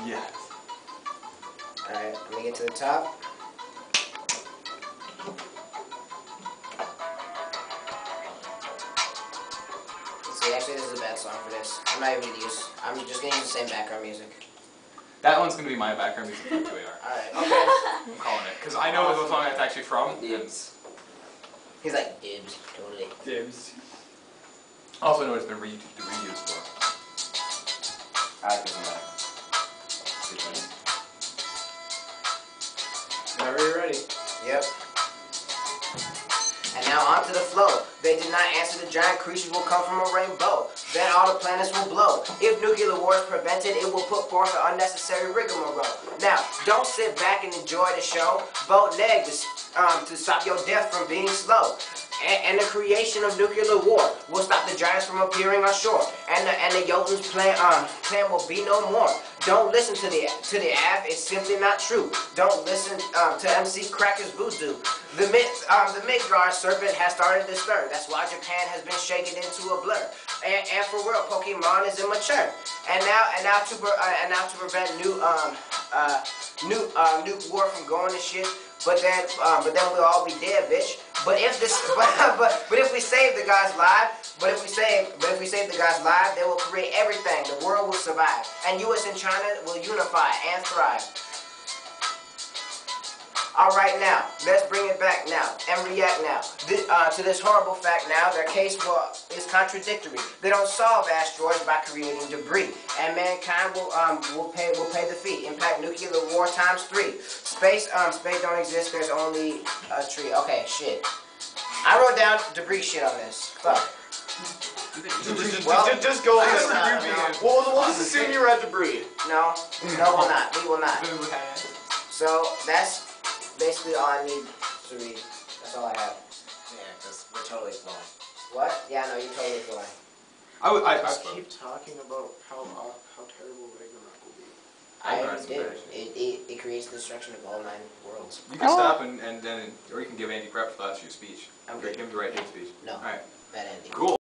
Yes. Alright, let me get to the top. See, actually, this is a bad song for this. I'm not even gonna use. I'm just gonna use the same background music. That one's gonna be my background music for 2AR. Alright, okay. I'm calling it because I know what song it's actually from. Dibs. He's like, dibs, totally. Dibs. Also, know it's been reused for. I can back. Whenever you're ready. Yep. And now onto the flow. They did not answer the giant creatures will come from a rainbow. Then all the planets will blow. If nuclear war is prevented, it will put forth an unnecessary rigmarole. Now, don't sit back and enjoy the show. Vote neg to stop your death from being slow. And the creation of nuclear war will stop the giants from appearing on shore. And the Jotun's plan will be no more. Don't listen to the av, it's simply not true. Don't listen to MC Cracker's voodoo. The Midgard serpent has started to stir. That's why Japan has been shaken into a blur. And for real, Pokemon is immature. And now to prevent nuke war from going to shit. But then we'll all be dead, bitch. But if we save the guys live, they will create everything. The world will survive, and U.S. and China will unify and thrive. All right, now let's bring it back now and react now to this horrible fact. Now their case is contradictory. They don't solve asteroids by creating debris, and mankind will pay the fee. Impact nuclear war ×3. Space don't exist. There's only a tree. Okay, shit. I wrote down debris shit on this. Fuck. Just go with it. We'll just assume you're at debris. No, we'll not. We will not. So that's basically all I need to read. That's all I have. Yeah, because we're totally flowing. What? Yeah, no, you're totally flying. I Just keep talking about how terrible Ragnarok will be. I did. It creates the destruction of all 9 worlds. You can stop and then, or you can give Andy prep if that's your speech. I'm Give good. him the right hate speech. No. All right. Bad ending. Cool.